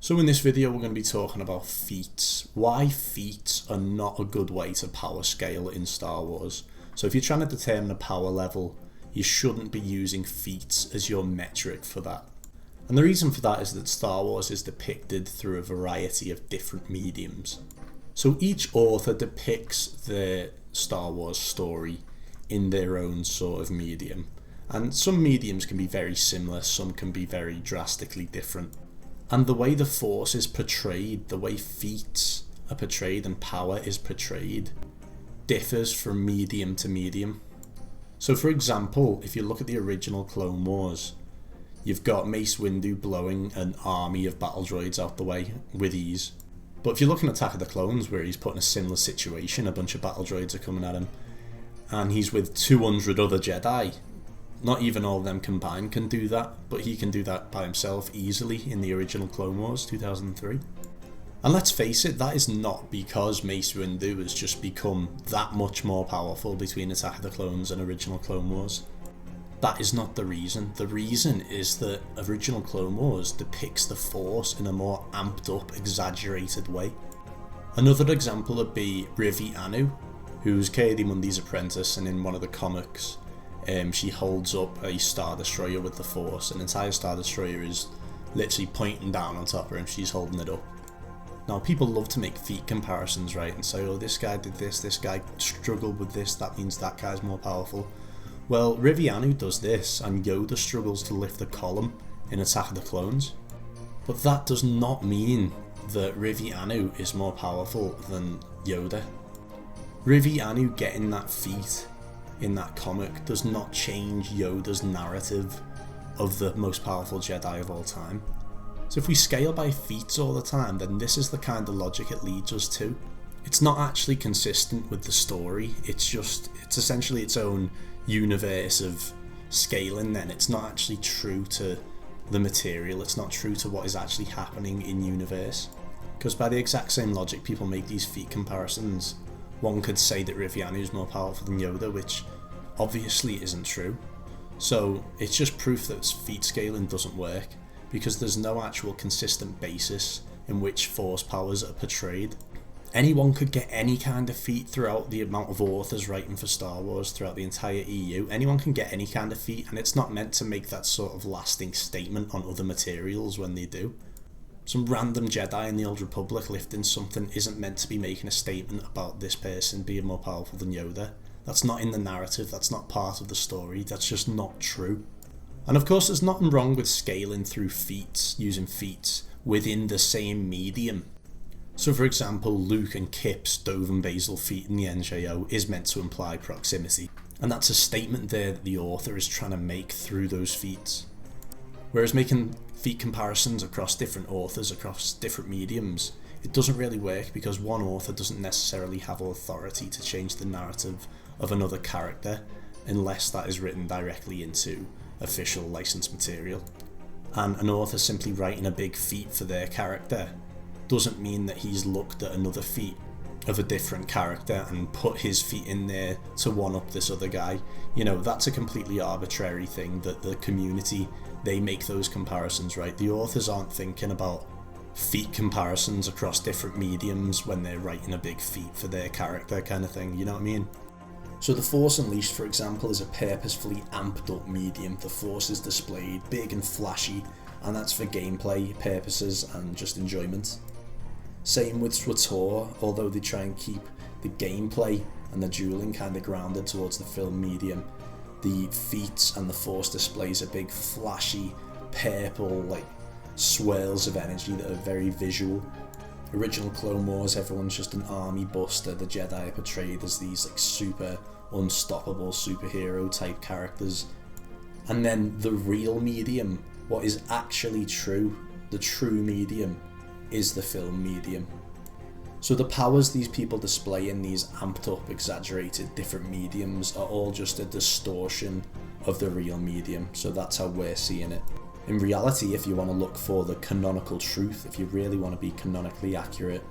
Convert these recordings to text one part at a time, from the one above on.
So in this video we're going to be talking about feats. Why feats are not a good way to power scale in Star Wars. So if you're trying to determine a power level, you shouldn't be using feats as your metric for that. And the reason for that is that Star Wars is depicted through a variety of different mediums. So each author depicts the Star Wars story in their own sort of medium. And some mediums can be very similar, some can be very drastically different. And the way the Force is portrayed, the way feats are portrayed and power is portrayed, differs from medium to medium. So for example, if you look at the original Clone Wars, you've got Mace Windu blowing an army of battle droids out the way with ease. But if you look in Attack of the Clones, where he's put in a similar situation, a bunch of battle droids are coming at him, and he's with 200 other Jedi, not even all of them combined can do that, but he can do that by himself easily in the original Clone Wars 2003. And let's face it, that is not because Mace Windu has just become that much more powerful between Attack of the Clones and original Clone Wars. That is not the reason. The reason is that original Clone Wars depicts the Force in a more amped up, exaggerated way. Another example would be Rivi Anu, who's Ki-Adi-Mundi's apprentice, and in one of the comics, she holds up a Star Destroyer with the Force. An entire Star Destroyer is literally pointing down on top of her and she's holding it up. Now people love to make feat comparisons, right, and say, oh, this guy did this guy struggled with this, that means that guy's more powerful. Well, Rivi Anu does this and Yoda struggles to lift the column in Attack of the Clones. But that does not mean that Rivi Anu is more powerful than Yoda. Rivi Anu getting that feat in that comic does not change Yoda's narrative of the most powerful Jedi of all time. So if we scale by feats all the time, then this is the kind of logic it leads us to. It's not actually consistent with the story, it's essentially its own universe of scaling then. It's not actually true to the material, it's not true to what is actually happening in universe. Because by the exact same logic people make these feat comparisons, one could say that Rivi Anu is more powerful than Yoda, which obviously isn't true. So it's just proof that feat scaling doesn't work, because there's no actual consistent basis in which Force powers are portrayed. Anyone could get any kind of feat throughout the amount of authors writing for Star Wars throughout the entire EU. Anyone can get any kind of feat, and it's not meant to make that sort of lasting statement on other materials when they do. Some random Jedi in the Old Republic lifting something isn't meant to be making a statement about this person being more powerful than Yoda. That's not in the narrative, that's not part of the story, that's just not true. And of course there's nothing wrong with scaling through feats, using feats within the same medium. So for example, Luke and Kip's Dove Basil feat in the NJO is meant to imply proximity. And that's a statement there that the author is trying to make through those feats. Whereas making feat comparisons across different authors, across different mediums, it doesn't really work because one author doesn't necessarily have authority to change the narrative of another character unless that is written directly into official licensed material. And an author simply writing a big feat for their character doesn't mean that he's looked at another feat of a different character and put his feat in there to one up this other guy. You know, that's a completely arbitrary thing that the community, they make those comparisons, right? The authors aren't thinking about feat comparisons across different mediums when they're writing a big feat for their character kind of thing, you know what I mean? So The Force Unleashed, for example, is a purposefully amped up medium. The Force is displayed big and flashy, and that's for gameplay purposes and just enjoyment. Same with SWTOR, although they try and keep the gameplay and the dueling kind of grounded towards the film medium. The feats and the Force displays are big flashy purple like swirls of energy that are very visual. Original Clone Wars, everyone's just an army buster. The Jedi are portrayed as these like super unstoppable superhero type characters. And then the real medium, what is actually true, the true medium, is the film medium. So the powers these people display in these amped up, exaggerated different mediums are all just a distortion of the real medium. So that's how we're seeing it. In reality, if you want to look for the canonical truth, if you really want to be canonically accurate,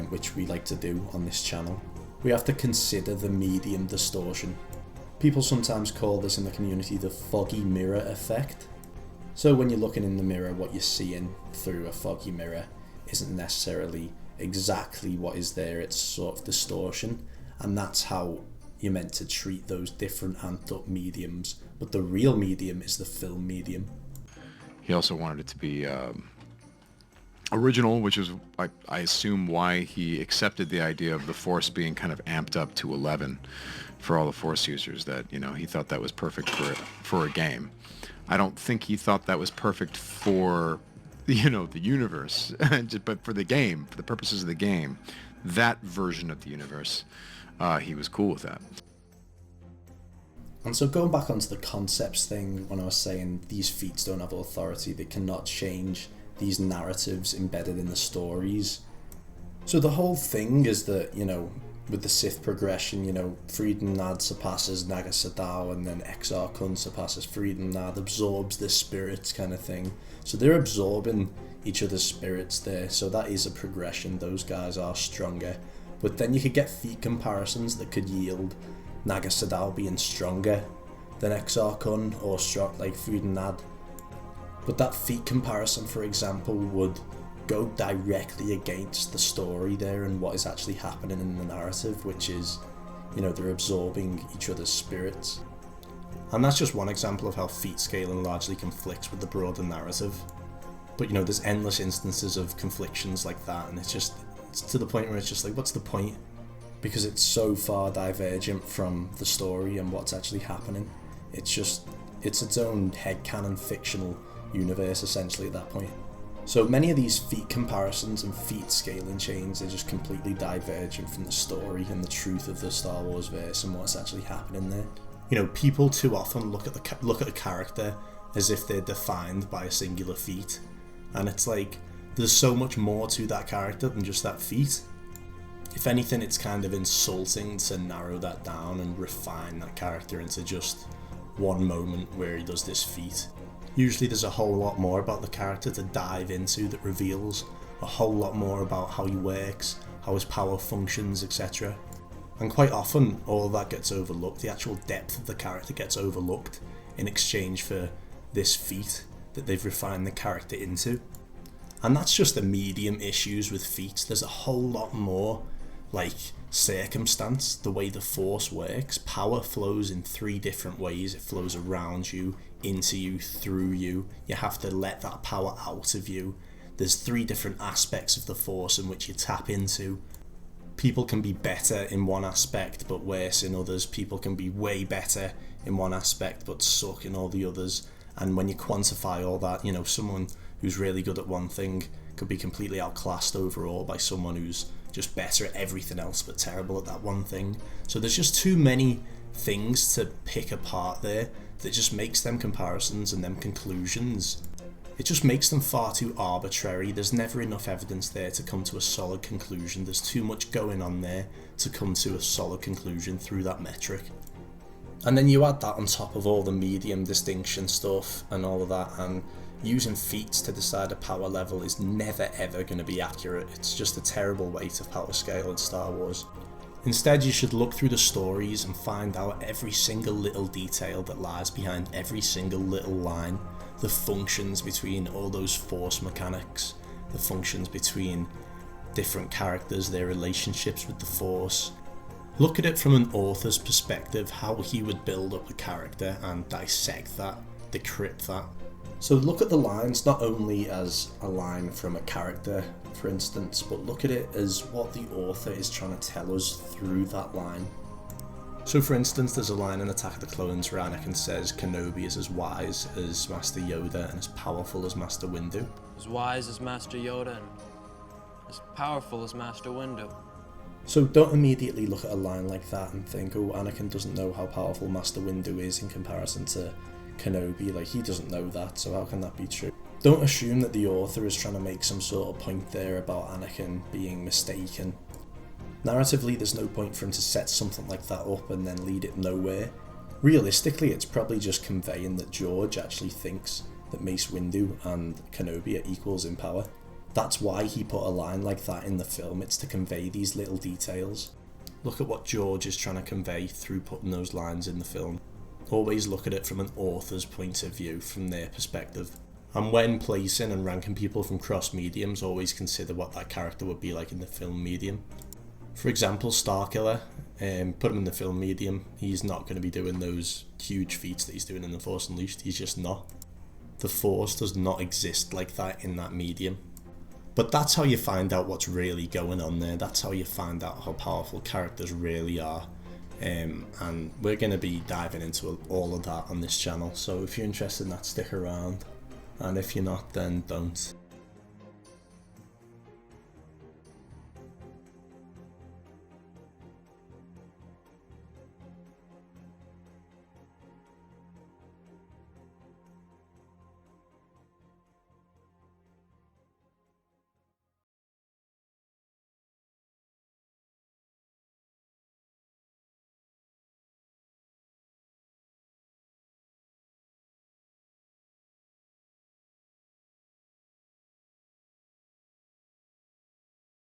which we like to do on this channel, we have to consider the medium distortion. People sometimes call this in the community the foggy mirror effect. So when you're looking in the mirror, what you're seeing through a foggy mirror isn't necessarily exactly what is there, it's sort of distortion, and that's how you're meant to treat those different amped up mediums, but the real medium is the film medium. He also wanted it to be original, which is, I assume, why he accepted the idea of the Force being kind of amped up to 11 for all the Force users, that, you know, he thought that was perfect for a game. I don't think he thought that was perfect for, you know, the universe, but for the game, for the purposes of the game, that version of the universe, he was cool with that. And so going back onto the concepts thing, when I was saying these feats don't have authority, they cannot change these narratives embedded in the stories. So the whole thing is that, you know, with the Sith progression, you know, Freedom Nad surpasses Naga Sadow, and then Exar Kun surpasses Freedom Nad, absorbs the spirits kind of thing. So they're absorbing each other's spirits there, so that is a progression. Those guys are stronger. But then you could get feat comparisons that could yield Naga Sadow being stronger than Exar Kun or like Freedom Nad. But that feat comparison, for example, would go directly against the story there and what is actually happening in the narrative, which is, you know, they're absorbing each other's spirits. And that's just one example of how feat scaling largely conflicts with the broader narrative. But, you know, there's endless instances of conflictions like that, and it's to the point where it's just like, what's the point? Because it's so far divergent from the story and what's actually happening. It's its own headcanon fictional universe essentially at that point. So many of these feat comparisons and feat scaling chains are just completely divergent from the story and the truth of the Star Wars verse and what's actually happening there. You know, people too often look at the character as if they're defined by a singular feat, and it's like there's so much more to that character than just that feat. If anything, it's kind of insulting to narrow that down and refine that character into just one moment where he does this feat. Usually there's a whole lot more about the character to dive into that reveals a whole lot more about how he works, how his power functions, etc. And quite often all of that gets overlooked. The actual depth of the character gets overlooked in exchange for this feat that they've refined the character into. And that's just the medium issues with feats. There's a whole lot more, like circumstance, the way the Force works. Power flows in 3 different ways. It flows around you, into you, through you. You have to let that power out of you. There's 3 different aspects of the Force in which you tap into. People can be better in one aspect but worse in others. People can be way better in one aspect but suck in all the others. And when you quantify all that, you know, someone who's really good at one thing could be completely outclassed overall by someone who's just better at everything else but terrible at that one thing. So there's just too many things to pick apart there that just makes them comparisons and them conclusions. It just makes them far too arbitrary. There's never enough evidence there to come to a solid conclusion. There's too much going on there to come to a solid conclusion through that metric. And then you add that on top of all the medium distinction stuff and all of that, and using feats to decide a power level is never ever going to be accurate. It's just a terrible way to power scale in Star Wars. Instead, you should look through the stories and find out every single little detail that lies behind every single little line, the functions between all those Force mechanics, the functions between different characters, their relationships with the Force. Look at it from an author's perspective, how he would build up a character and dissect that, decrypt that. So look at the lines not only as a line from a character, for instance, but look at it as what the author is trying to tell us through that line. So for instance, there's a line in Attack of the Clones where Anakin says Kenobi is as wise as Master Yoda and as powerful as Master Windu. As wise as Master Yoda and as powerful as Master Windu. So don't immediately look at a line like that and think, oh, Anakin doesn't know how powerful Master Windu is in comparison to Kenobi, like he doesn't know that, so how can that be true? Don't assume that the author is trying to make some sort of point there about Anakin being mistaken. Narratively, there's no point for him to set something like that up and then lead it nowhere. Realistically, it's probably just conveying that George actually thinks that Mace Windu and Kenobi are equals in power. That's why he put a line like that in the film. It's to convey these little details. Look at what George is trying to convey through putting those lines in the film. Always look at it from an author's point of view, from their perspective. And when placing and ranking people from cross mediums, always consider what that character would be like in the film medium. For example, Starkiller, put him in the film medium, he's not going to be doing those huge feats that he's doing in the Force Unleashed, he's just not. The Force does not exist like that in that medium. But that's how you find out what's really going on there, that's how you find out how powerful characters really are. And we're going to be diving into all of that on this channel, so if you're interested in that, stick around, and if you're not, then don't.